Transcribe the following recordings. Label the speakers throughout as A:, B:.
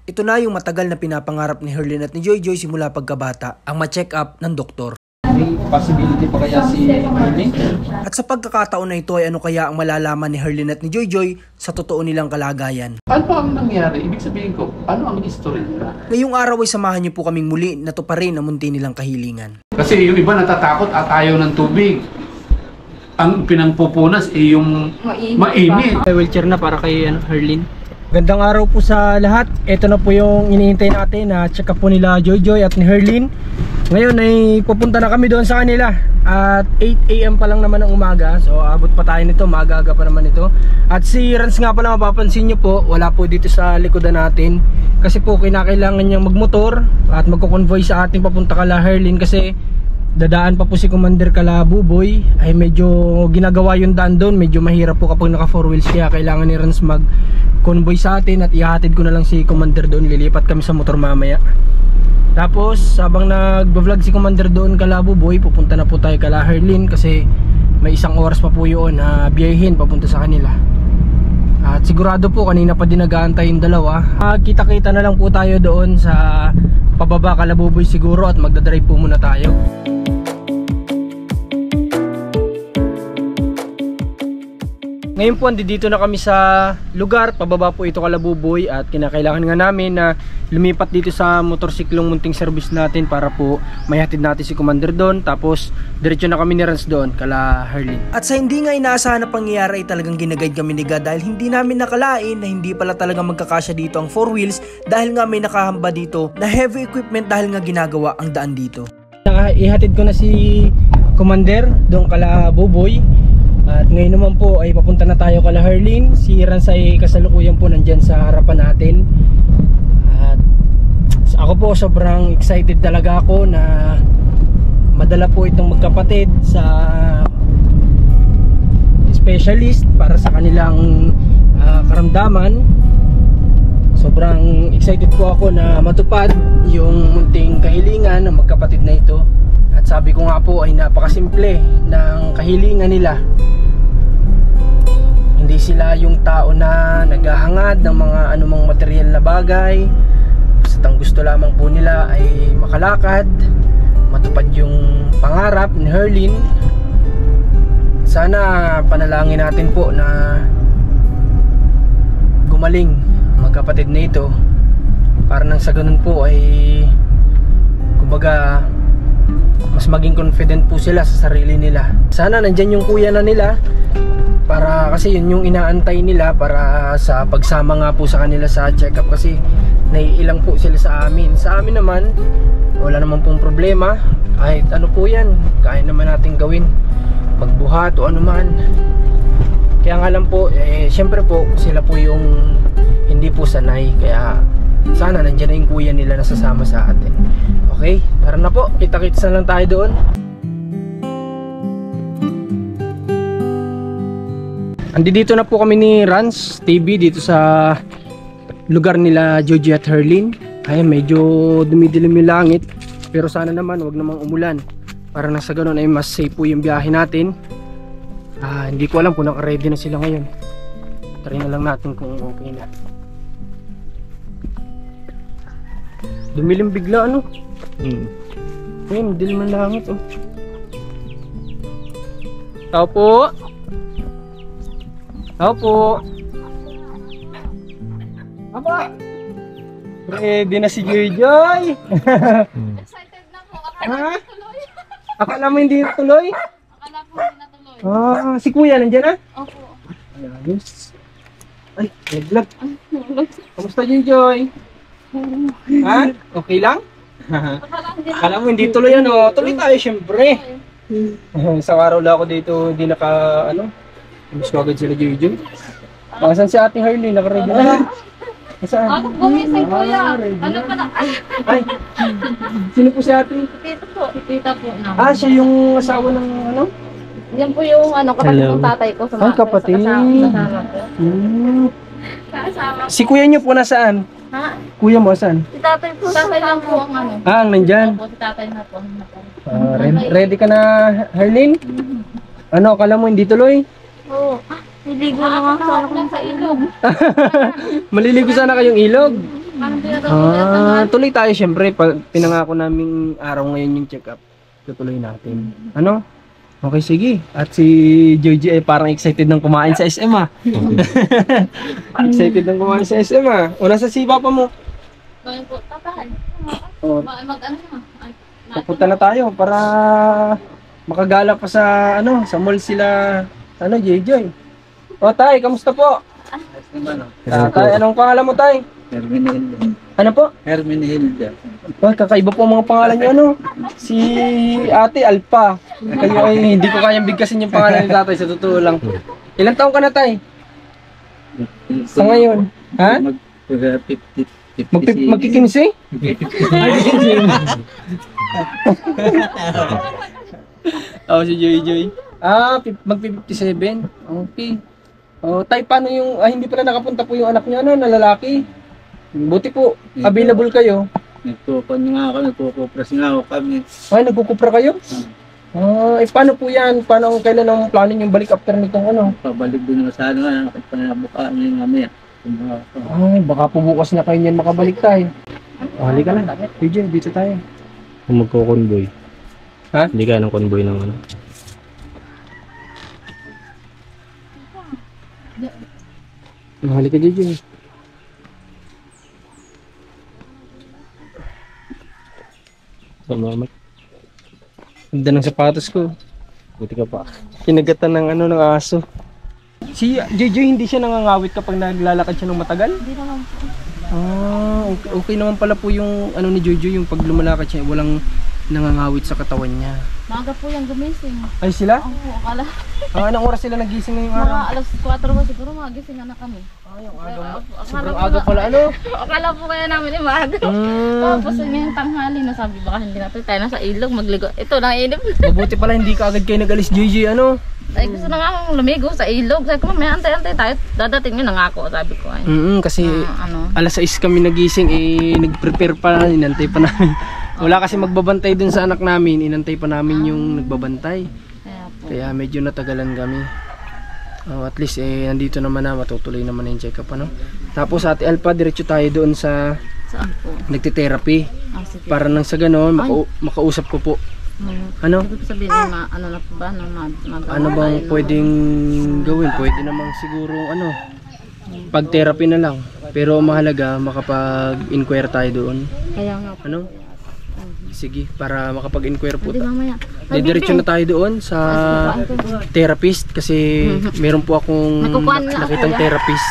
A: Ito na yung matagal na pinapangarap ni Herlin at ni Joy Joy simula pagkabata, ang ma-check up ng doktor.
B: May possibility pa kaya si Herlin?
A: At sa pagkakataon na ito ay ano kaya ang malalaman ni Herlin at ni Joy Joy sa totoo nilang kalagayan.
B: Ano ang nangyari? Ibig sabihin ko, ano ang history nila?
A: Ngayong araw ay samahan niyo po kaming muli na tuparin ang munti nilang kahilingan.
B: Kasi yung iba natatakot at ayaw ng tubig. Ang pinangpupunas ay yung mainit.
C: Wheelchair na para kay Herlin. Gandang araw po sa lahat. Ito na po yung iniintay natin na check up po nila Joy Joy at ni Herlin. Ngayon ay pupunta na kami doon sa kanila at 8 AM pa lang naman ng umaga. So abot pa tayo nito, maaga pa naman ito. At si Rans nga pala, mapapansin nyo po, wala po dito sa likodan natin. Kasi po kinakailangan niyang magmotor at magko-convoy sa ating papunta kala Herlin. Kasi dadaan pa po si Commander kala Buboy. Ay medyo ginagawa yung daan doon, medyo mahirap po kapag naka 4 wheels. Kaya kailangan ni Rans mag-convoy sa atin at ihatid ko na lang si Commander doon. Lilipat kami sa motor mamaya. Tapos habang nagba-vlog si Commander doon kala Buboy, pupunta na po tayo kala Herlin kasi may 1 oras pa po yun na biyahin papunta sa kanila. At sigurado po kanina pa din nag-aantay yung dalawa. Kita-kita na lang po tayo doon sa pababa kala Buboy siguro at magdadrive po muna tayo. Ngayon po andito na kami sa lugar, pababa po ito kala Buboy at kinakailangan nga namin na lumipat dito sa motorsiklong munting service natin para po mayahatid natin si Commander doon, tapos diretso na kami ni Rans doon kala Herlin.
A: At sa hindi nga inaasahan na pangyayari ay talagang ginaguide kami ni God dahil hindi namin nakalain na hindi pala talaga magkakasya dito ang 4 wheels dahil nga may nakahamba dito na heavy equipment dahil nga ginagawa ang daan dito.
C: Ihatid ko na si Commander doon kala Buboy. At ngayon naman po ay papunta na tayo kala Herlin. Si Rans ay kasalukuyan po nandyan sa harapan natin. At ako po sobrang excited talaga ako na madala po itong magkapatid sa specialist para sa kanilang karamdaman. Sobrang excited po ako na matupad yung munting kahilingan ng magkapatid na ito. At sabi ko nga po ay napakasimple ng kahilingan nila. Hindi sila yung tao na naghahangad ng mga anumang material na bagay. Basta ang gusto lamang po nila ay makalakad, matupad yung pangarap ni Herlin. Sana panalangin natin po na gumaling magkapatid na ito para nang sa ganun po ay kumbaga mas maging confident po sila sa sarili nila. Sana nandyan yung kuya na nila para kasi yun yung inaantay nila para sa pagsama nga po sa kanila sa check-up kasi naiilang po sila sa amin. Sa amin naman wala naman pong problema, kahit ano po yan kaya naman natin gawin, magbuhat o anuman. Kaya nga lang po syempre po sila po yung hindi po sanay, kaya sana nandyan na yung kuya nila na sasama sa atin. Okay, tara na po, kita-kits na lang tayo doon. Andito na po kami ni Rans TV dito sa lugar nila Joy Joy at Herlin. Ay medyo dumidilim yung langit, pero sana naman wag namang umulan para nang sa ganun ay mas safe po yung biyahe natin. Hindi ko alam kung naka-ready na sila ngayon. Try na lang natin kung okay na. Dumilim bigla ano? Ayun, dilim ng langit oh. Tao po. Tao po. Aba. Ready na si Joy Joy.
D: Excited na po. Akala ko tuloy.
C: Akala mo hindi natuloy?
D: Akala po hindi natuloy.
C: Si kuya nandiyan na?
D: Opo.
C: Ayos. Ay, naglag. Kamusta Joy Joy? Ha? Okay lang? Akala mo hindi tuloy ano? Tuloy tayo syempre. Sa araw lang ako dito hindi naka ano. Mas agad sila Joy Joy. Saan si Ate Herlin? Naka-ready na? Saan?
D: Ako gumising kuya. Ano pa na?
C: Ay! Sino po si Ate?
D: Tita po. Tita po naman.
C: Siya yung asawa ng ano?
D: Yan po yung ano, kapatid ng tatay ko.
C: Ang kapatid.
D: Kasama ko. Kasama ko.
C: Si kuya niyo po nasaan?
D: Ha?
C: Kuya mo saan?
D: Si tatay po. Tatay lang po ang ano.
C: Ang nandyan?
D: Opo, si tatay na po.
C: Ready ka na Herlin? Ano, akala mo hindi tuloy?
D: Oo. Niligo na nga sana kung sa ilog.
C: Maliligo sana kayong ilog.
D: Parang pinatuloy
C: Tuloy tayo syempre. Pinangako namin araw ngayon yung check-up. Tutuloy natin. Ano? Okay, sige. At si Jojo ay parang excited ng kumain sa SM ah. Excited ng kumain sa SM ah. O nasa si Papa mo?
D: Ngayon po, tapahan.
C: O,
D: Mag-ano na.
C: papunta na tayo para makagala pa sa sa mall sila Jojo. O tay, kamusta po? Tay, anong pangalan mo tay?
E: Hermenegilda.
C: Ano po?
E: Hermenegilda.
C: Oh, kakaiba po ang mga pangalan niyo Si Ate Alpa. Kayo ay hindi ko kayang bigkasin yung pangalan ni tatay sa totoo lang. Ilang taon ka na tay? Sa ngayon? Ha? Magkikinsi? Oh, si Joy. Mag-57. Okay. Oh, tay, paano yung hindi pala nakapunta po yung anak niyo na lalaki? Buti po, available kayo.
E: Nagkukupras nga ako kami.
C: Ay, nagkukupra kayo? Paano po yan? Kailan ang plano yung balik after nitong
E: Pabalik doon sa nakit pa na bukaan yung mamaya.
C: Ay, baka po bukas na kayo yan makabalik tayo. Halika na. PJ, dito tayo.
F: Kung magko-convoy.
C: Ha?
F: Hindi kaya ng convoy ng
C: Halika, JJ.
F: Salamat.
C: Ganda ng sapatos ko.
F: Buti ka pa.
C: Kinagatan ng aso. Si JJ hindi siya nangangawit kapag naglalakad siya ng matagal?
D: Hindi naman po.
C: Okay naman pala po yung ni Jojo, yung pag lumalakad siya, walang nangangawit sa katawan niya.
D: Maaga po yan gumising.
C: Ay sila?
D: Oo, akala.
C: Anong oras sila nagising ngayong
D: Mga
C: araw?
D: alas 4 po siguro magising na kami.
C: Sobrang aga pala
D: Akala po kaya namin maaga. Tapos ngayong tanghali na sabi baka hindi natin tayo nasa ilog magligo. Ito naiinip.
C: Mabuti pala hindi ka agad kayo nag-alis JJ
D: Ay gusto na nga akong lumigo sa ilog. Sabi ko mamaya antay-antay tayo. Dadating yun nangako sabi ko. Ay.
C: Kasi
D: Ano.
C: alas 6 kami nagising nag-prepare pa, inantay pa namin. Wala kasi magbabantay dun sa anak namin, inantay pa namin yung nagbabantay.
D: Kaya po.
C: Kaya medyo natagalan kami. At least nandito naman na matutuloy naman yung check-up Tapos Ate Alpa, diretso tayo doon sa
D: Saan po?
C: nagte-therapy.
D: Sige.
C: Para nang sa gano'n, makausap ko po. Ano?
D: Ibig sabihin ano na po ba?
C: Ano bang pwedeng gawin? Pwede namang siguro pag-therapy na lang. Pero mahalaga makapag-inquire tayo doon.
D: Kaya nga po.
C: Sige, para makapag-inquire po.
D: Hindi mamaya.
C: Diretso na tayo doon sa therapist kasi meron po akong nakitang therapist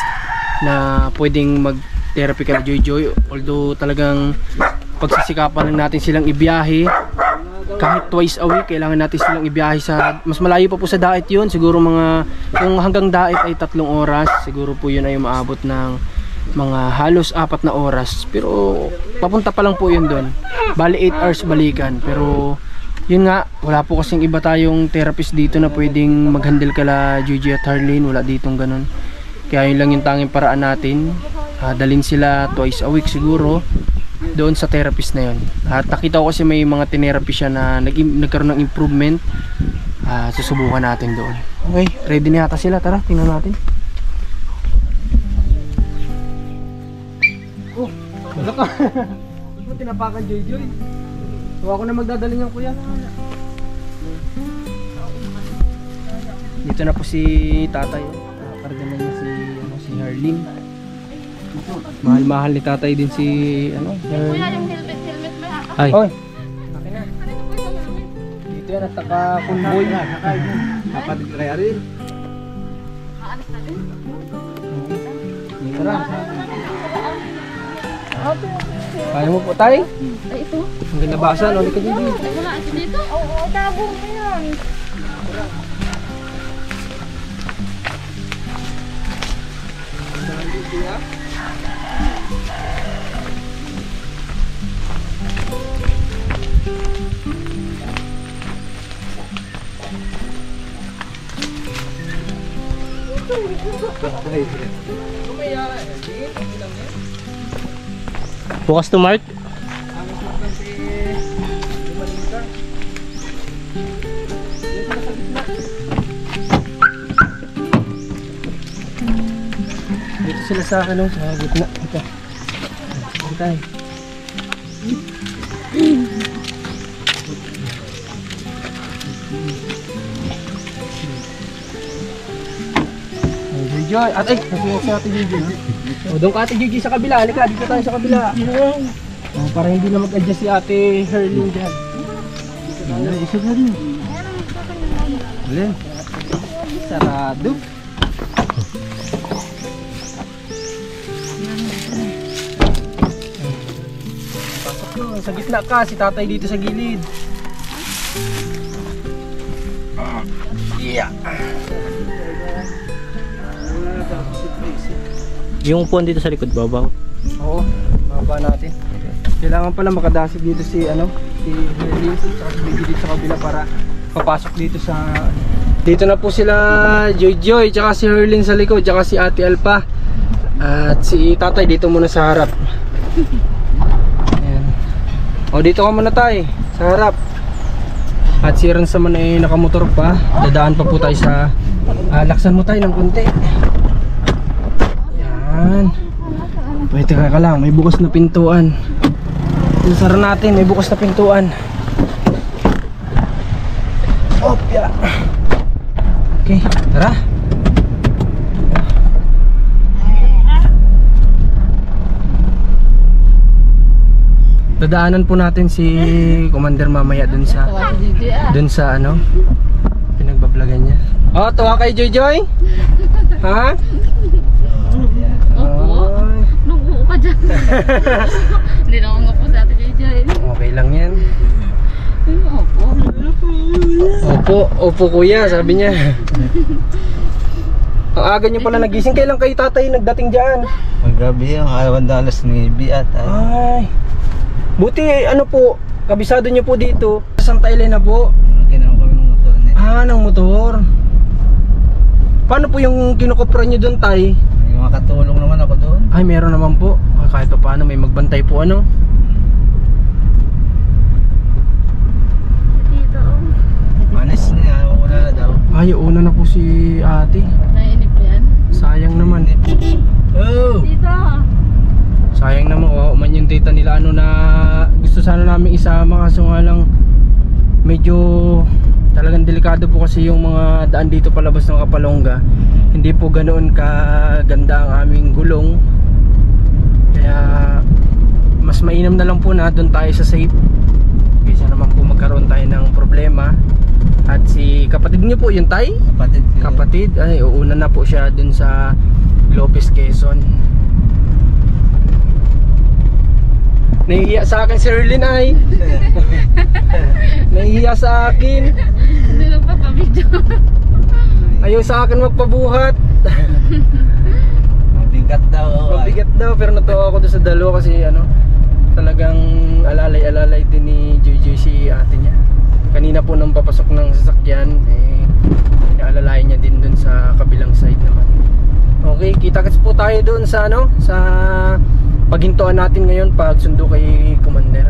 C: na pwedeng mag-therapy kay Joy. Although talagang pagsisikapan lang natin silang ibiyahe kahit twice a week, kailangan natin silang ibiyahe sa mas malayo pa po sa Daet yun. Siguro kung hanggang Daet ay 3 oras, siguro po yun ay maabot ng mga halos 4 na oras. Pero papunta pa lang po yun doon. Bali 8 hours balikan. Pero yun nga, wala po kasing iba tayong therapist dito na pwedeng mag-handle kala Gigi at Harleen. Wala ditong ganun. Kaya yun lang yung tanging paraan natin. Dalhin sila twice a week siguro doon sa therapist na yun. At nakita ko kasi may mga tinerapy siya na nagkaroon ng improvement. Susubukan natin doon. Okay, ready na yata sila. Tara, tingnan natin. Wala ka. Ba't mo tinapakan, Joy? So ako na magdadala niyan, kuya. Dito na po si tatay. Karga na niya si Harleen. Mahal-mahal ni tatay din si
D: Kuya, yung helmet mo yan.
F: Ay.
C: Oy. Akin na. Dito yan at naka-convoy.
E: Kapatid kaya rin.
D: Maalis na din.
C: Tara. Kaya mo po tayo?
D: Ay, ito.
C: Ang ginabasan, ulit ka dito.
D: Ay, wala ito dito. Oo, tabo mo yan.
F: Bukas to Mark.
C: Dito sila sa sa gitna. Ito. tayo. Joy, at ay, nasuot si Ate Joy. O, doon ka Ate Joy sa kabila. Halika, dito tayo sa kabila. O, para hindi na mag-adjust si Ate Herlin dyan. Isa ka rin. Alin? Sarado. Pasok doon. Sa gitna ka, si tatay dito sa gilid. Yeah.
F: Yung upuan dito sa likod, babaw.
C: Oo, baba natin. Kailangan pala makadasig dito si Herlin at si Biggie dito sa kabila para papasok dito sa... Dito na po sila Joy tsaka si Herlin sa likod, tsaka si Ate Alpa. At si tatay dito muna sa harap. Ayan. O, dito ka muna tayo sa harap. At si Rans naman ay nakamotor pa. Dadaan pa po tayo sa... laksan mo tayo ng konti. Yan. Wait, teka ka lang, may bukas na pintuan. Sara natin, may bukas na pintuan. Opya. Okay, tara. Dadaanan po natin si Commander mamaya dun sa ano pinagbablagan niya. Oh, tuwa kay Joy Joy? Ha?
D: Nung ka dyan. Hindi na ako nga po sa Ate Joy.
C: Okay lang yan.
D: Opo.
C: Opo kuya, sabi niya. Ang aga niyo pala nagising. Kailan kayo tatay nagdating dyan?
E: Magabi yung ayaw dalas ni Biat.
C: Ay. Buti ano po, kabisado niyo po dito. Santa Elena po.
E: Kinama kami ng motor niya.
C: Ah, ng motor. Paano po yung kinukupra niyo doon tay?
E: May makatulong naman ako doon.
C: Ay, meron naman po. Kahit pa paano may magbantay po ano.
E: Manis niya, una na daw.
C: Ay, una na po si ate.
D: Nainip yan.
C: Sayang naman.
E: Oh!
D: Dito.
C: Sayang naman, man yung data nila ano na gusto sana namin isama kaso nga lang medyo talagang delikado po kasi yung mga daan dito palabas ng Kapalongga. Hindi po ganoon kaganda ang aming gulong. Kaya mas mainam na lang po na doon tayo sa safe. Kaysa naman po magkaroon tayo ng problema. At si kapatid niyo po, yung tay?
E: Kapatid ko.
C: Kapatid, ay uuna na po siya dun sa Lopez, Quezon. Nahihiya sa akin si Erlin ay. Nahihiya sa akin.
D: Hindi lang papabidyo.
C: Ayaw sa akin magpabuhat.
E: Mabigat daw.
C: Mabigat daw, pero natuwa ako doon sa dalo kasi ano, talagang alalay-alalay din ni Joy si ate niya. Kanina po nang papasok ng sasakyan, inaalalayan niya din doon sa kabilang side naman. Okay, kita-kits po tayo doon sa ano, sa paghintuan natin ngayon pag sundo kay Commander.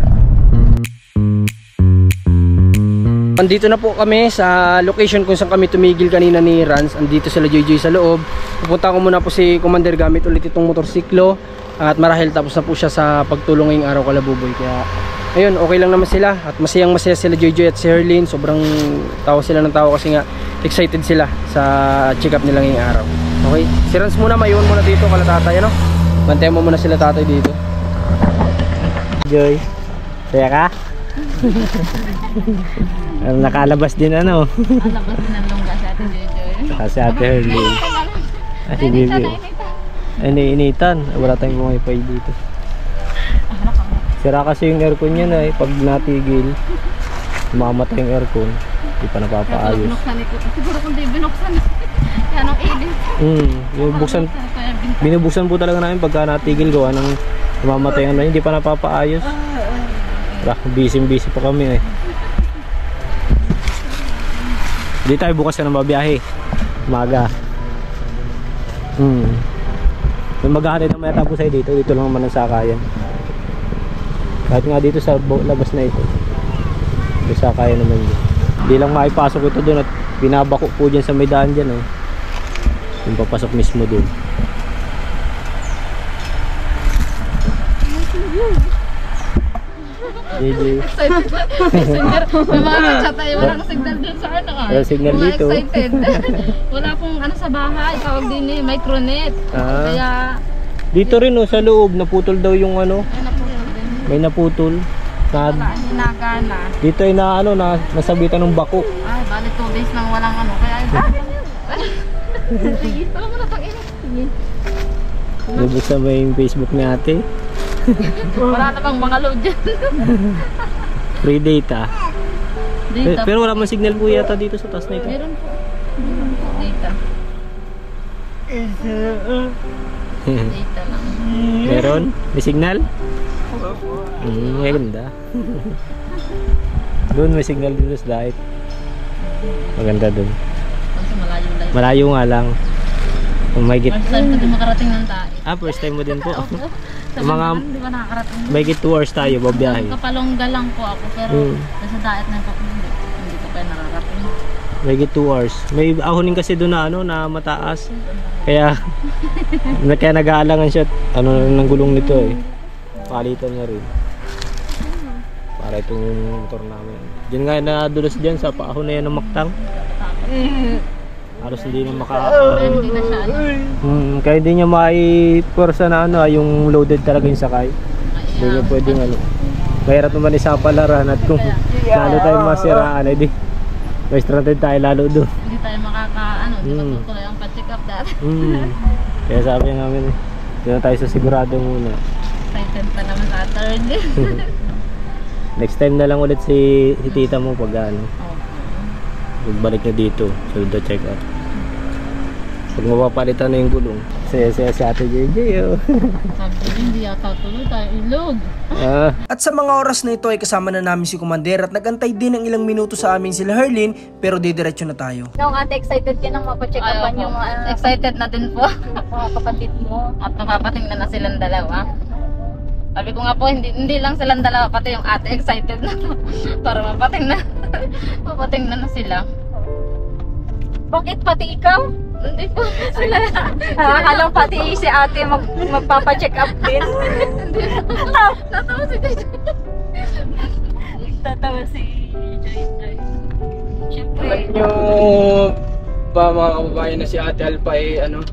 C: Andito na po kami sa location kung saan kami tumigil kanina ni Rans. Andito sila Joy sa loob. Pupunta ko muna po si Commander gamit ulit itong motorsiklo. At marahil tapos na po siya sa pagtulong ngayong araw kalabuboy. Kaya ayun, okay lang naman sila. At masaya sila Joy at si Herlin. Sobrang tawa sila ng tawa kasi nga excited sila sa check up nila ngayong araw. Okay, si Rans muna, maiwan muna dito kala tatay ano. Bantayan mo muna sila tatay dito.
F: Joy, saya ka? Nakalabas din ano.
D: Alabas din ang longga sa Ate Joy.
F: Kasi Ate Herlin. Si Bibi. Iniinitan. Wala tayong wifi dito. Sira kasi yung aircon niya na pag natigil, mamatay yung aircon. Hindi pa napapaayos.
D: Binuksan ito. Siguro kung di binuksan. Yan ang edit.
F: Binubuksan po talaga namin pagka natigil gawa ng mamatay ang hindi pa napapaayos. Busy pa kami eh. Hindi tayo bukas na ng babiyahe. Umaga. Yung maghahatid na may tapos ay dito lang naman ang sakayan. Kahit nga dito sa labas na ito, may sakayan naman yun. Hindi lang maipasok ito doon at binabako po dyan sa may daan dyan eh. Yung papasok mismo doon. JJ.
D: Messenger. May mga kachat tayo. Walang signal dun sa ano.
F: Walang signal
D: Mga
F: dito.
D: excited. Wala pong ano sa bahay. Tawag din eh. Micronet.
F: Ah.
D: Kaya,
F: Dito rin oh, sa loob, naputol daw yung ano.
D: ay naputol din.
F: May naputol.
D: Wala, hindi nagana.
F: Dito ay na ano, nasabitan ng bako.
D: Ay, bali 2 days nang walang ano. Kaya, sige, tama mo na itong ina. Sige.
F: Nabuksan mo yung Facebook ni ate.
D: Wala na bang mga load dyan.
F: Free data.
D: Data.
F: Pero wala man signal po yata dito sa taas na ito.
D: Meron po. Data. Data lang.
F: Meron? May signal? Maganda. Doon may signal dito sa diet. Maganda doon.
D: Kasi malayo-layo.
F: Malayo nga lang. Kung may git.
D: First time ko din makarating ng tayo.
F: First time mo din po.
D: Opo. Sa
F: Mga
D: hindi ba nakakarating?
F: may git 2 hours tayo babiyahe.
D: Kapalongga lang po ako pero nasa diet na po hindi ko pa nakakarating.
F: May git 2 hours. May ahonin kasi doon na ano na mataas. Kaya kaya nag-aalangan siya. Ano nang gulong nito eh. Palitan na rin. Para itong motor namin. Diyan nga nadulas dyan sa paahon na yan ng Mactang. Halos hindi na
D: Hindi na siya ano.
F: kaya hindi niya mai-pwersa na ano, yung loaded talaga yung sakay. Hindi niya pwedeng ano. Mahirap naman isapalaran at kung lalo tayong masiraan, edi may stranded tayo lalo doon.
D: Hindi tayo hindi matutuloy ang pa-check up dati.
F: Kaya sabi namin, doon tayo sa sigurado muna.
D: Excited pa naman sa third.
F: Next time na lang ulit si tita mo pag ano. Magbalik na dito, sunod na check up. Pag mapapalitan na yung gulong. Saya-saya si ate JJ oh.
D: Sabi ko hindi yata tuloy tayo ilog.
A: At sa mga oras na ito ay kasama na namin si Commander at nagantay din ng ilang minuto sa amin sila Herlin, pero didiretso na tayo.
G: Noong ate, excited ka nang mapacheck upan yung
D: Excited na din po.
G: mga kapatid mo.
D: At napapatingnan na silang dalawa. Sabi ko nga po, hindi lang silang dalawa, pati yung ate excited na para mapatingnan. Mapatingnan na sila.
G: Bakit pati ikaw?
D: Hindi po sila.
G: Akala pati si ate magpapacheck up din.
D: Natawa si Joy.
G: Tatawa si Joy. Siyempre.
C: Alam nyo ba mga kababayan na si Ate Alpa ay ano,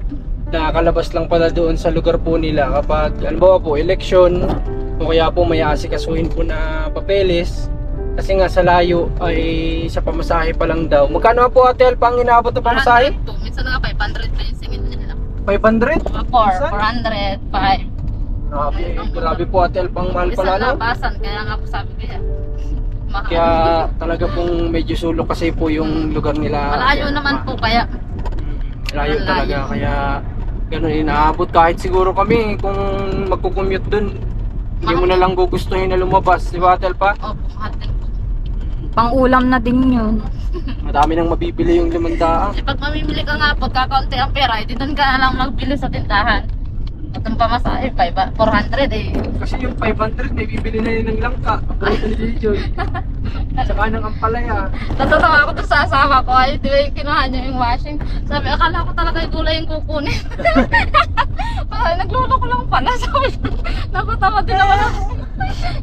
C: nakakalabas lang pala doon sa lugar po nila kapag halimbawa po eleksyon o kaya po may aasikasuhin po na papeles kasi nga sa layo ay sa pamasahe pa lang daw. Magkano po Ate Alpa ang inaabot na pamasahe?
D: 400 po. Minsan nga 500 pa yung singit nila.
C: 500?
D: 400, 5.
C: Grabe po Ate Alpa, ang mahal
D: Minsan
C: pala no?
D: labasan, kaya nga po sabi ko yan. Mahal.
C: Kaya talaga pong medyo sulok kasi po yung lugar nila.
D: Malayo naman po kaya.
C: Malayo
D: Malayo.
C: talaga kaya ganun inaabot kahit siguro kami kung magko-commute dun. Hindi mo na lang gugustuhin na lumabas, di ba Ate Alpa?
D: Opo, mahal din po.
G: Pang-ulam na din yun.
C: Madami nang mabibili yung 500.
D: Eh, pag mamimili ka nga po, kakaunti ang pera, eh, di doon ka na lang magbili sa tindahan. At ang pamasahe, 400 eh.
C: Kasi yung 500 may bibili na yun ng langka. Paborito ni Joy. Saka ng ampalaya.
D: Natatawa ako doon sa asawa ko, ay di ba yung kinuha niya yung washing. Sabi, akala ko talaga yung gulay yung kukunin. Ay, naglolo ko lang pala. Sabi, nakatawa din naman ako.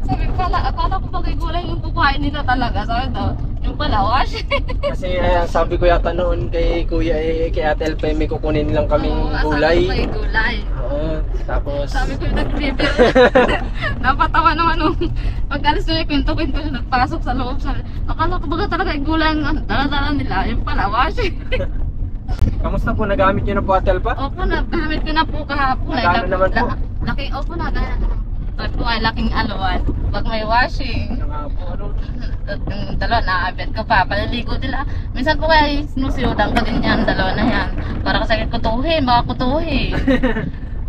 D: Sabi, akala ko pag yung gulay yung kukuhain nila talaga. Sabi daw, yung pala washing.
C: Kasi sabi ko yata noon kay Kuya kay Ate Alpa may kukunin lang kaming gulay.
D: Sabi ko yung gulay.
C: Oo, tapos
D: Sabi ko yung nag-prepare. Napatawa naman nung pag-alis nyo yung kwento-kwento nyo, nagpasok sa loob. Sabi, akala ko baga talaga yung gulay ang dala-dala nila. Yung pala washing.
C: kamusta po, nagamit niyo na po Ate Alpa?
D: Opo, nagamit ko na po kahapon.
C: Magkano naman po?
D: Laking, opo na, sabi ko ay laking alawan. Pag may washing, yung dalawa, naaabit ko pa. Paliligo nila. Minsan po kaya sinusiyodan ko din yan, dalawa na yan. Para kasi kutuhin, baka kutuhin.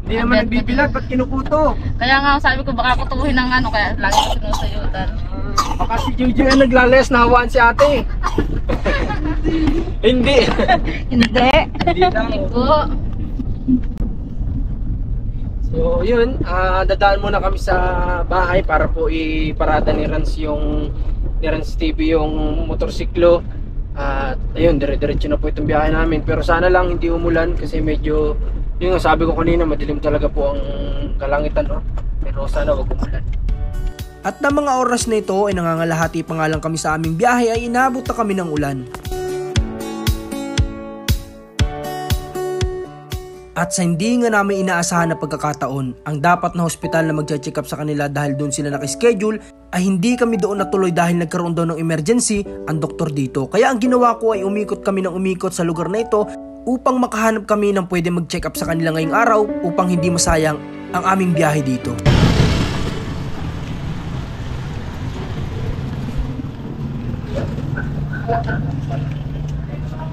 C: Hindi naman nagbibilag, ba't kinukuto?
D: Kaya nga sabi ko baka kutuhin ng ano, kaya lagi ko sinusiyutan.
C: Baka si Jojo ang naglales, nahawaan si ate. Hindi.
G: Hindi.
C: Hindi lang.
D: Po.
C: So yun, dadaan muna kami sa bahay para po iparada ni Rans TV yung motorsiklo. At ayun, dire-diretso na po itong biyahe namin. Pero sana lang hindi umulan kasi medyo, yun nga sabi ko kanina, madilim talaga po ang kalangitan, no? Pero sana wag umulan.
A: At na mga oras na ito ay nangangalahati pa nga lang kami sa aming biyahe ay inabot na kami ng ulan. At sa hindi nga namin inaasahan na pagkakataon, ang dapat na hospital na magche-check up sa kanila dahil doon sila nakaschedule ay hindi kami doon natuloy dahil nagkaroon daw ng emergency ang doktor dito. Kaya ang ginawa ko ay umikot kami ng umikot sa lugar na ito upang makahanap kami ng pwede mag-check up sa kanila ngayong araw upang hindi masayang ang aming biyahe dito.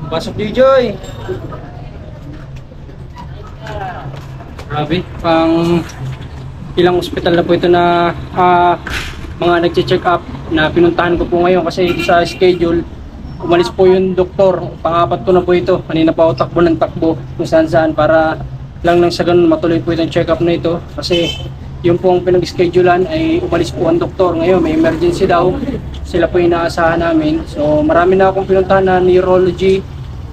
C: Pasok di Joy. Grabe, pang ilang ospital na po ito na mga nagche-check up na pinuntahan ko po ngayon kasi sa schedule umalis po yung doktor. Pang-apat ko na po ito. Kanina pa ako takbo ng takbo kung saan-saan para lang nang sa ganun matuloy po itong check up na ito kasi yung pong pinag-schedulean ay umalis po ang doktor. Ngayon may emergency daw. Sila po yung inaasahan namin. So marami na akong pinuntahan na neurology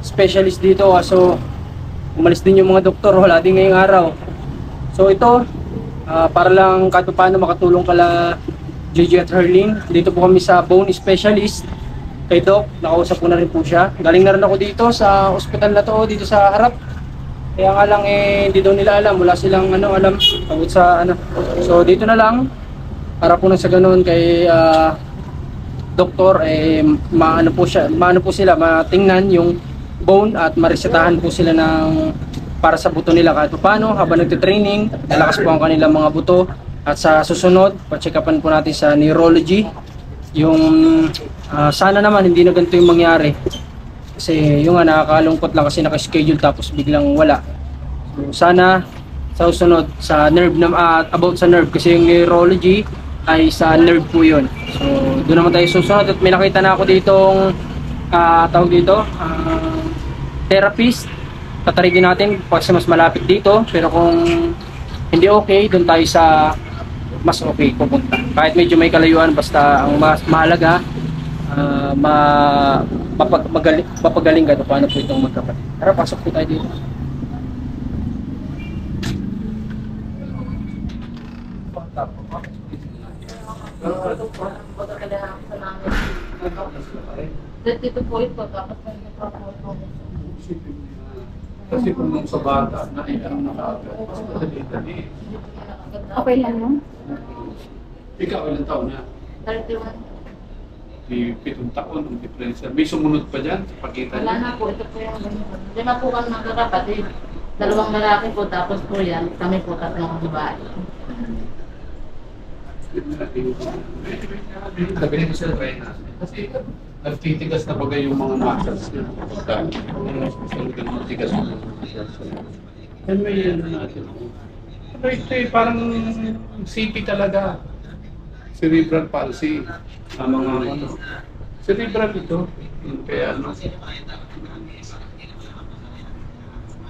C: specialist dito. So umalis din yung mga doktor. Wala din ngayong araw. So ito, para lang kahit paano makatulong kala Gigi at Herlin. Dito po kami sa bone specialist. Kay Doc, nakausap ko na rin po siya. Galing na rin ako dito sa hospital na to, dito sa harap. Kaya nga lang hindi daw nila alam, wala silang alam tungkol sa So dito na lang para po nang sa ganoon kay doktor maano po sila matingnan yung bone at maresetahan po sila ng para sa buto nila kahit paano habang nagte-training, lalakas po ang kanilang mga buto at sa susunod, pa-check-upan po natin sa neurology yung sana naman hindi na ganito yung mangyari. Kasi yung nakakalungkot lang kasi naka-schedule tapos biglang wala. So, sana sa susunod sa nerve about sa nerve kasi yung neurology ay sa nerve po yun. So doon naman tayo susunod at may nakita na ako ditong tawag dito therapist. Tatarigin natin kasi mas malapit dito pero kung hindi okay doon tayo sa mas okay pupunta. Kahit medyo may kalayuan basta ang mas mahalaga mapagaling ka paano po itong magkapatid. Tara, pasok po tayo dito.
D: Dito po ito, dapat
B: Kasi kung nung sa bata, nailang na agad, mas madali-dali.
G: Okay lang yun.
B: Ikaw, ilang taon na?
D: 31.
B: May 7 taon ang diferensya. May sumunod pa dyan sa pagkita
D: Wala na po, ito po yung ganito. Lima po kami magkakapatid. 2 lalaki po, tapos po yan, kami po 3 babae.
B: Sabi mo sila rin na. Kasi nagtitigas na bagay yung mga muscles niya. Talagang matigas yung mga muscles. Yan may natin. Pero ito parang CP talaga. Cerebral palsy. Ang mga cerebral ito. Kaya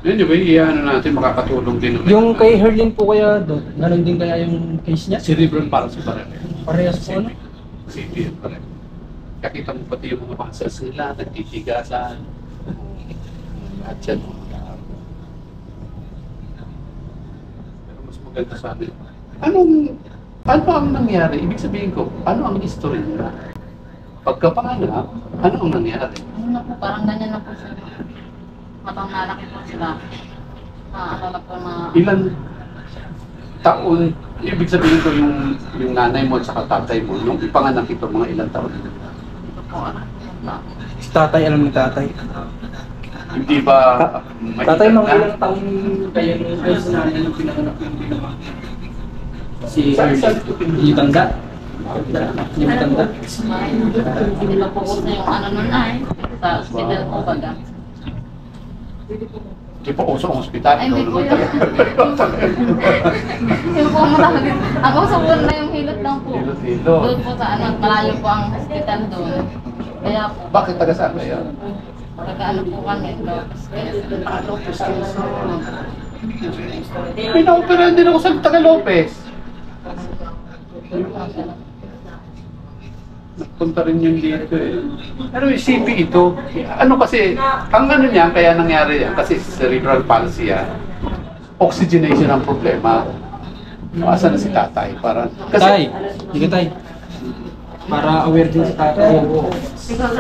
B: anyway, iyan natin makakatulong din naman.
C: Yung kay Herlin po kaya doon, ganun din kaya yung case niya?
B: Cerebral palsy pa rin.
C: Parehas po ano?
B: CP pa rin. Kakita mo pati yung mga muscles nila, nagtitigasan. Lahat yan. Pero mas maganda sa amin. Ano ang nangyari? Ibig sabihin ko, ano ang history nila? Pagkapanganak, ano ang nangyari?
D: Ano na po, parang ganyan na po sila. Matang nalaki po sila. Ano na po na...
B: Ilan taon, ibig sabihin ko yung nanay mo at saka tatay mo, nung ipanganak ito, mga ilang taon?
D: Ito po,
C: Si tatay, alam ni tatay.
B: Hindi ba may
C: Tatay,
B: edad
C: mga
B: na?
C: ilang taong kayo ay sinanay ng pinanganak yung pinanganak. Si Herlin, hindi tanda. Hindi mo tanda.
D: Hindi pa po na yung ano nun ay. Sa hospital po baga.
B: Hindi po uso ang hospital.
D: Ay, hindi po yun. Yung po matawag. Ang uso po na yung hilot lang po.
B: Hilot-hilot.
D: Doon po sa ano, malayo po ang hospital doon. Kaya po,
B: Bakit taga saan kayo?
D: nag-ano po kami. Lopez.
B: Pinaoperahan din ako sa taga Lopez. Nagpunta rin yun dito eh. Ano yung CP ito? Ano kasi, ang ano niya, kaya nangyari yan, kasi cerebral palsy yan. Oxygenation ang problema. Asan na si tatay? Parang, kasi,
C: Tay, Sige tay. Para aware din sa tatay.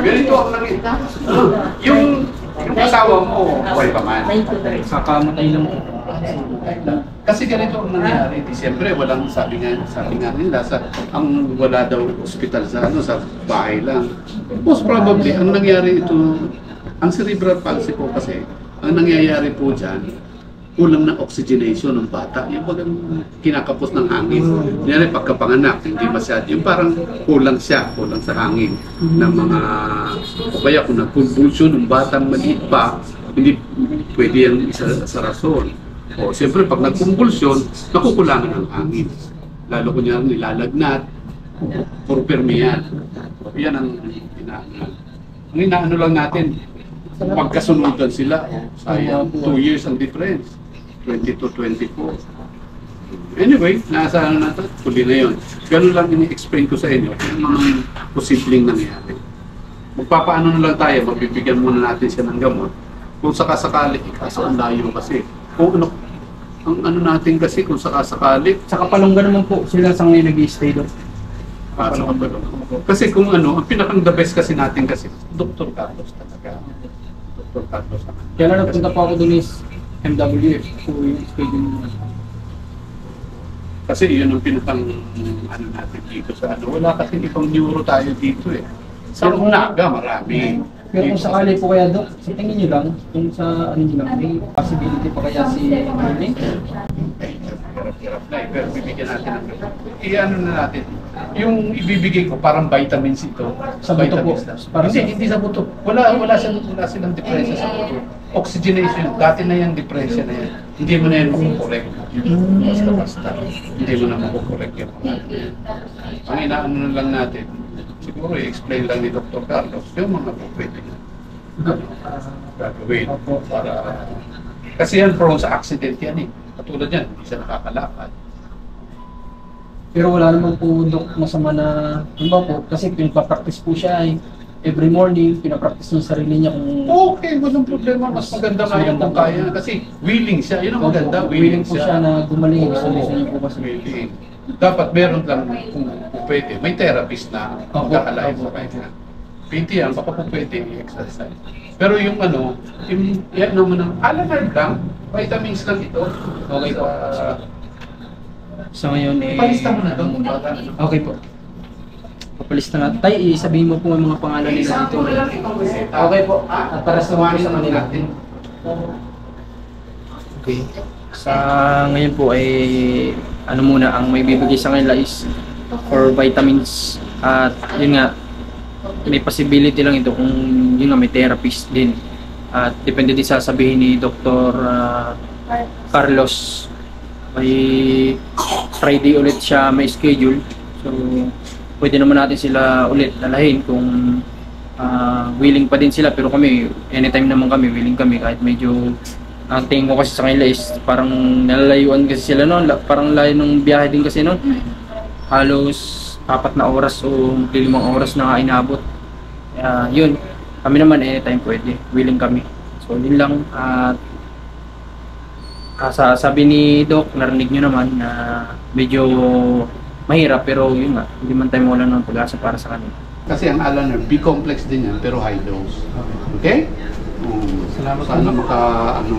B: Ganito ang nakita. Yung asawa mo, buhay pa man.
C: Kakamatay lang po.
B: Kasi ganito ang nangyari. Siyempre, walang sabi nga nila, ang wala daw ospital sa bahay lang. Most probably, ang nangyari ito, ang cerebral palsy po kasi, ang nangyayari po dyan, kulang ng oxygenation ng bata. Yung bagang kinakapos ng hangin. Kunyari, pagkapanganak, hindi masyado. Yung parang kulang sa hangin ng mga, o kaya kung nag-convulsion ng batang maliit pa, hindi pwede yan isa sa rason. O, siyempre, pag nag-convulsion, nakukulangan ng hangin. Lalo kunyari nilalagnat, puro permean. Yan ang inaano. Ang inaano lang natin, pagkasunudan sila, sayang 2 years ang difference. 20 to 24. Anyway, nasa na ito, huli na yun. Ganun lang ini-explain ko sa inyo yung mga posibleng nangyari. Magpapaano na lang tayo, mabibigyan muna natin siya ng gamot. Kung sakasakali, kaso ang layo kasi. Kung ano, ang ano natin kasi kung sakasakali.
C: Sa Kapalongga naman po, sila sa ngayon nag-i-stay doon.
B: Kasi kung ano, ang pinakang the best kasi natin kasi, Dr. Carlos talaga. Dr. Carlos naman.
C: Kaya na nagpunta po ako doon is MWF po yung schedule mo.
B: Kasi yun ang pinakang ano natin dito sa ano. Wala kasi ibang neuro tayo dito eh. Sa Naga, marami.
C: Pero kung sakali po kaya Dok, sa tingin nyo lang, kung sa ano nyo lang, may possibility pa kaya si Marlene?
B: Hirap na eh, pero bibigyan natin ng i-ano na natin. Yung ibibigay ko, parang vitamins ito.
C: Sa buto po?
B: Parang hindi sa buto. Wala silang depresya sa buto. Oxygenation, dati na yan, depresya na yan. Hindi mo na yan makukorek. Basta-basta. Hindi mo na makukorek yan. Ang inaano na lang natin, siguro i-explain lang ni Dr. Carlos yung mga pwede na gagawin para kasi yan prone sa accident yan eh. Katulad yan, hindi siya nakakalakad.
C: Pero wala naman po Dok masama na, ano ba po, kasi pinagpa-practice po siya ay every morning, pinapractice niya yung sarili niya kung...
B: Okay, walang problema. Mas maganda nga yan kung kaya. Kasi willing siya. Yun ang maganda.
C: Willing po siya na gumaling. Gusto niya po kasi.
B: Willing. Dapat meron lang kung pwede. May therapist na magkakalain sa kanya. PT yan, baka po pwede i-exercise. Pero yung ano, yung yan naman ang alanard lang, vitamins lang ito.
C: Okay po. So ngayon eh...
B: Palista mo na doon kung baka.
C: Okay po. Papalista natin. Tay, isabihin mo po ang mga pangalan nila dito. Okay po. At para sa mga sa kanila. Okay. Sa ngayon po ay ano muna ang may bibigay sa kanila is for vitamins at yun nga may possibility lang ito kung yun nga may therapist din at depende din sa sabihin ni Dr. Carlos may Friday ulit siya may schedule so pwede naman natin sila ulit dalahin kung willing pa din sila pero kami anytime naman kami willing kami kahit medyo ang tingin ko kasi sa kanila is parang nalalayuan kasi sila noon parang layo ng biyahe din kasi noon halos 4 na oras o 5 oras na inabot yun kami naman anytime pwede willing kami so yun lang at sabi ni Doc narinig nyo naman na medyo mahirap pero yun nga hindi man tayo wala ng pag-asa para sa kanila
B: kasi ang Alaner, B-complex din yan pero high dose. Okay?
C: Salamat
B: sana maka ano.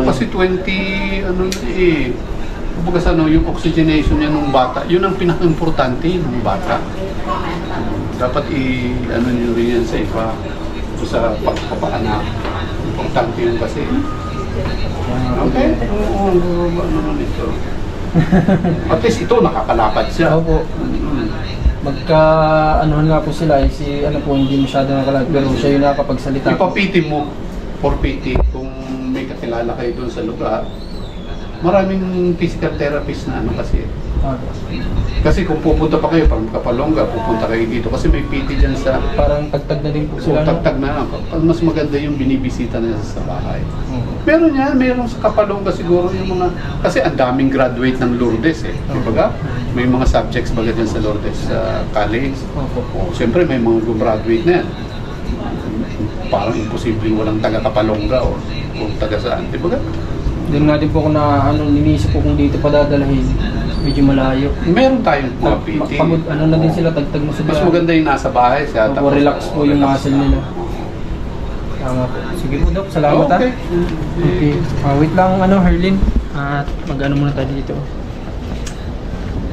B: Kasi 20 ano eh. Kumbaga sa ano, yung oxygenation niya ng bata, yun ang pinaka-importante ng bata. Dapat ano niyo rin yan sa iba sa pagpapaanak. Importante yun kasi. Okay? Oo, ano naman ito. At least ito nakakalakad siya.
C: Opo. Magka-anuhan nga po sila eh, si ano po hindi masyado nakalag pero siya yung nakakapagsalita.
B: Ipapiti mo for PT kung may kakilala kayo doon sa lugar. Maraming physical therapist na ano kasi. Kasi kung pupunta pa kayo, pag Kapalongga, pupunta kayo dito kasi may PT dyan sa...
C: Parang tagtag na din po sila.
B: Tagtag na. Mas maganda yung binibisita na sa bahay. Meron yan, meron sa Kapalongga siguro yung mga... Kasi ang daming graduate ng Lourdes eh. Diba? May mga subjects baga dyan sa Lourdes sa college. Siyempre may mga gumraduate na yan. Parang imposibleng walang taga Kapalongga o kung taga saan. Diba?
C: Doon nga din po ako na ninisip po kung dito pa dadalahin. Medyo malayo.
B: Meron tayong mga PT.
C: Pagod, na din sila, tagtag na sila.
B: Mas maganda yung nasa bahay siya.
C: Relax po yung muscle nila. Tama po. Sige po, Dok. Salamat
B: Okay.
C: Okay. Wait lang, Herlin. At mag-ano muna tayo dito.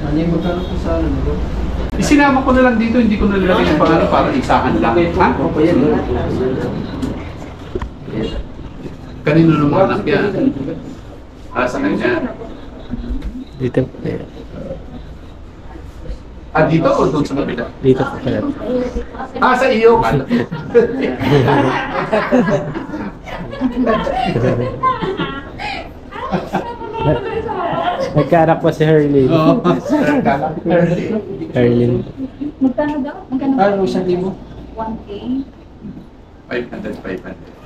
C: Ano yung magkano po sa Dok?
B: Isinama ko na lang dito, hindi ko na nilagay yung pangalan para isahan lang. Ha? Kanino naman anak yan? Sa kanya.
F: Dito.
B: Dito o doon sa kabila?
F: Dito po kaya.
B: Sa iyo.
F: Nagkaanak pa si Herlin.
B: Oo.
F: Herlin.
G: Magkano daw? Magkano?
C: Ano, 1,000?
G: 1K?
B: 500.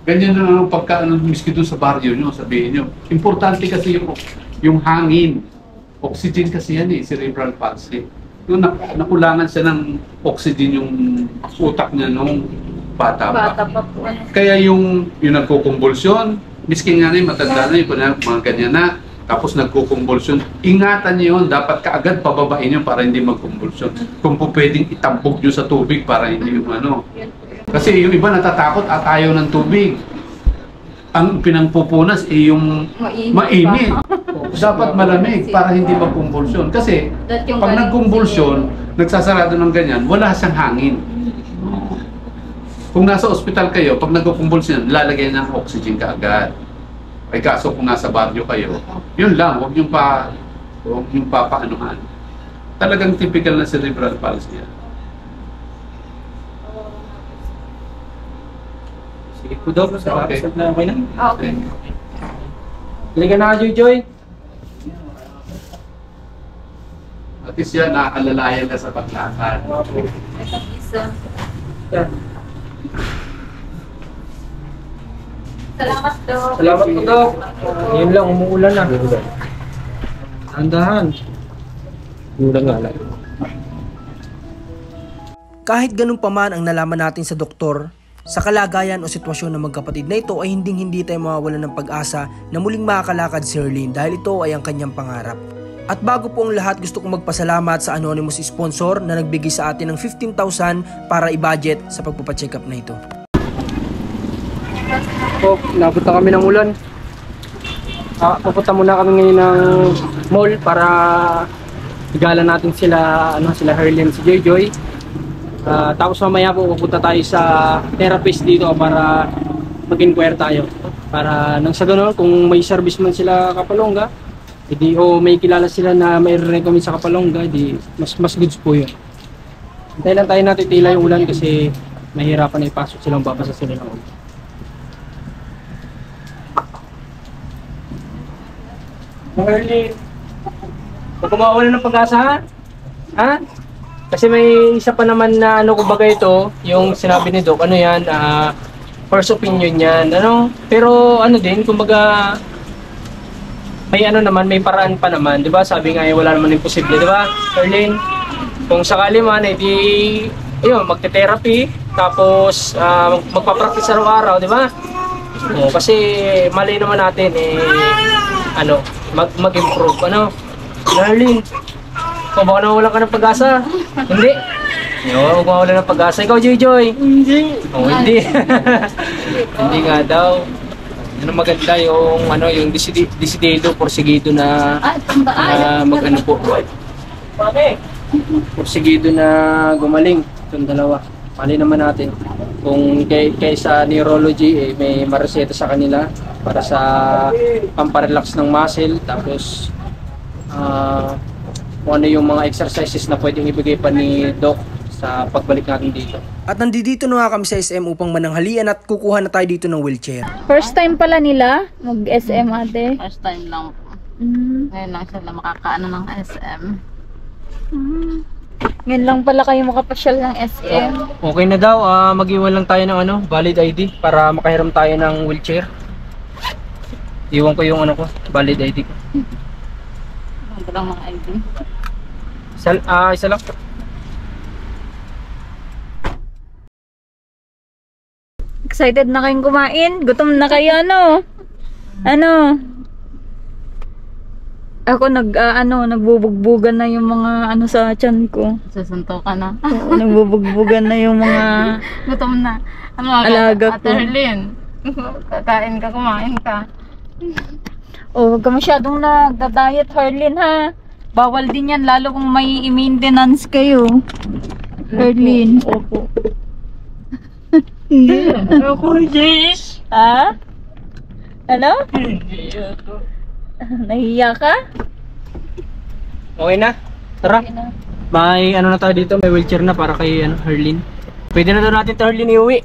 B: Ganyan na lang pagka miski doon sa baryo nyo, sabihin nyo. Importante kasi yung hangin. Oxygen kasi yan cerebral palsy. Yung nakulangan siya ng oxygen yung utak niya nung bata pa.
G: Bata pa po.
B: Kaya yung nagkukumbulsyon, miski nga na matanda na mga ganyan na, tapos nagkukumbulsyon, ingatan niyo yun, dapat kaagad pababain nyo para hindi magkumbulsyon. Kung po pwedeng itambok nyo sa tubig para hindi yung Kasi yung iba natatakot at ayaw ng tubig. Ang pinangpupunas yung mainit. Dapat malamig para hindi magkumbulsyon. Kasi pag nagkumbulsyon, nagsasarado ng ganyan, wala siyang hangin. Kung nasa ospital kayo, pag nagkukumbulsyon, lalagyan ng oxygen kaagad. Ay kaso kung nasa baryo kayo, yun lang, huwag yung papaanuhan. Talagang typical na cerebral palsy yan.
C: Sige po, Dok.
B: Okay.
C: Okay na?
G: Okay.
C: Halika na, Joy.
B: At least yan, naaalalayan na sa paglakad.
G: Ito isa. Salamat, Dok.
C: Salamat po, Dok. Yun lang, umuulan na. Andahan.
F: Ulang nga lang.
A: Kahit ganun pa man ang nalaman natin sa doktor, sa kalagayan o sitwasyon ng magkapatid na ito ay hindi tayo mawawalan ng pag-asa na muling makakalakad si Herlin dahil ito ay ang kanyang pangarap. At bago po ang lahat, gusto kong magpasalamat sa anonymous sponsor na nagbigay sa atin ng 15,000 para i-budget sa pagpapacheck up na ito.
C: Po, nabot na kami ng ulan. Pupunta muna kami ngayon ng mall para igalan natin sila Herlin, si Joy. Tapos mamaya po pupunta tayo sa therapist dito para mag-inquire tayo. Para nang sa ganoon, kung may service man sila Kapalongga, o may kilala sila na may recommend sa Kapalongga, mas goods po yun. Hintayin lang tayo natin tila yung ulan kasi mahirapan na ipasok silang babasa sila ng ulan. Herlin, huwag kumawala ng pag-asa, ha? Kasi may isa pa naman na kumbaga ito, yung sinabi ni Doc, yan, first opinion yan, pero din, kumbaga, may naman, may paraan pa naman, di ba? Sabi nga, wala naman imposible, di ba, Herlin? Kung sakali man, magte-therapy, tapos magpa-practice araw-araw, di ba? Kasi mali naman natin, mag-improve, Herlin, kung baka nawala ka ng pag-asa? Hindi. Huwag mawala ng pag-asa. Ikaw, Joy? Hindi. Hindi. Hindi nga daw. Maganda yung desidido, porsigido na po. Porsigido na gumaling. Itong dalawa. Pali naman natin. Kung kaysa neurology, may mareseta sa kanila para sa pamparelax ng muscle. Tapos, kung ano yung mga exercises na pwedeng ibigay pa ni Doc sa pagbalik natin dito.
A: At nandito na nga kami sa SM upang mananghalian at kukuha na tayo dito ng wheelchair.
G: First time pala nila mag-SM, ate?
D: First time lang po. Ngayon lang sila makakaano ng SM.
G: Ngayon lang pala kayo makapasyal ng SM.
C: Okay na daw, mag-iwan lang tayo ng valid ID para makahiram tayo ng wheelchair. Iwan ko yung valid ID ko.
D: Ano lang mga ID?
C: Isa lang.
G: excited na kayong kumain? Gutom na kayo, ano? Ano? Ako nagbubugbugan na yung mga ano sa tiyan ko.
D: Susunto ka na.
G: Oo, nagbubugbugan na yung mga
D: Gutom na. Ano
G: alaga
D: Ate
G: ko.
D: Herlin? Kakain ka, kumain ka.
G: Oh, huwag ka masyadong nagda-diet, Herlin, ha? Bawal din yan, lalo kung may maintenance kayo. Herlin.
D: Opo.
G: Ako, Jess. Ha? Ano? Nahiya ka?
C: Okay na? Tara. May ano na tayo dito, may wheelchair na para kay Herlin. Pwede na daw natin to Herlin iuwi.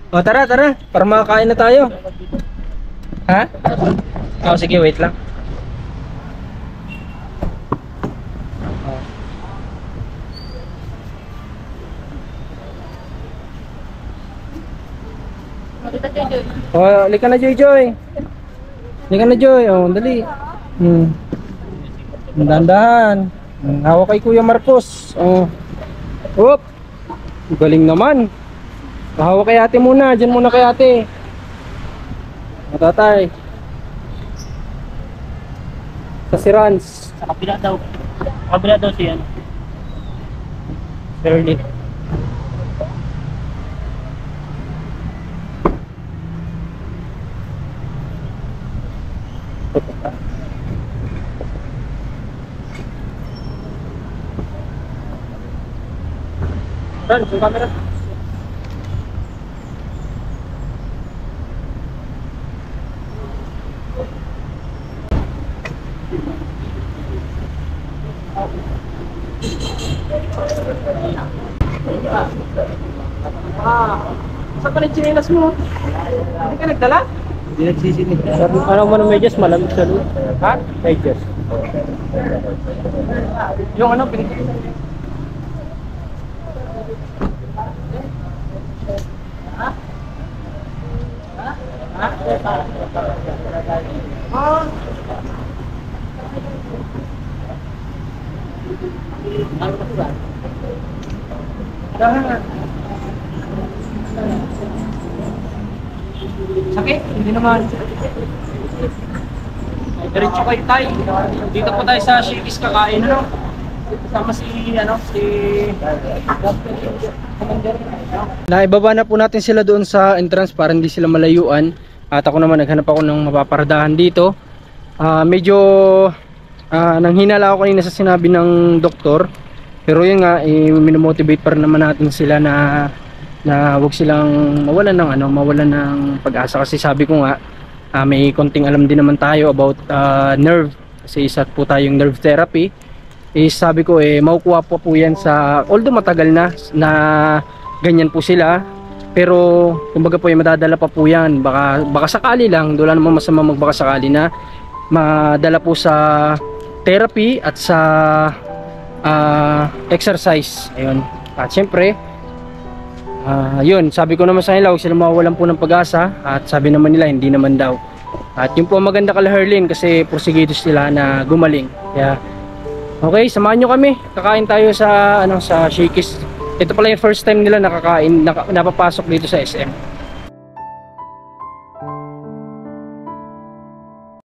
C: O tara, para makakain na tayo. Ha? Oh, sige, wait lang. Oh, halika na Joy Joy. Halika na Joy, oh, dali. Dahan-dahan. Hawak kay Kuya Marcos. Oh. Hop. Galing naman. Hawak kay ate muna, diyan muna kay ate. Tatay. Sa si Rans.
E: Sa kabila daw. Sa kabila daw siya.
C: Early. Rans, yung camera. Saan pa yung chinelas mo? Hindi ka nagdala?
E: Hindi nagsisinig.
C: Ano mo ng medyas? Malamig sa loob. Ha? Medyas. Yung ano, pinigil. Sakit? Hindi naman. Diretso kayo tayo. Dito po tayo sa Shakey's kakain. Ano? Kasama si Naibaba na po natin sila doon sa entrance para hindi sila malayuan. At ako naman naghanap ako ng mapaparadahan dito. Medyo nanghinala ako kanina sa sinabi ng doktor. Pero yun nga, minomotivate pa rin naman natin sila na wag silang mawalan ng pag-asa. Kasi sabi ko nga, may konting alam din naman tayo about nerve. Kasi isa po tayong nerve therapy. Sabi ko makukuha po yan sa, although matagal na ganyan po sila, pero kumbaga po madadala pa po yan, baka sakali lang, wala namang masama magbaka sakali na madala po sa therapy at sa exercise. Ayun. At syempre yun, sabi ko naman sa nila, huwag sila mawawalan po ng pag-asa, at sabi naman nila hindi naman daw. At yun po ang maganda kala Herlin, kasi porsigido sila na gumaling. Kaya okay, samahan nyo kami. Kakain tayo sa sa Shakey's. Ito pala yung first time nila nakakain, napapasok dito sa SM.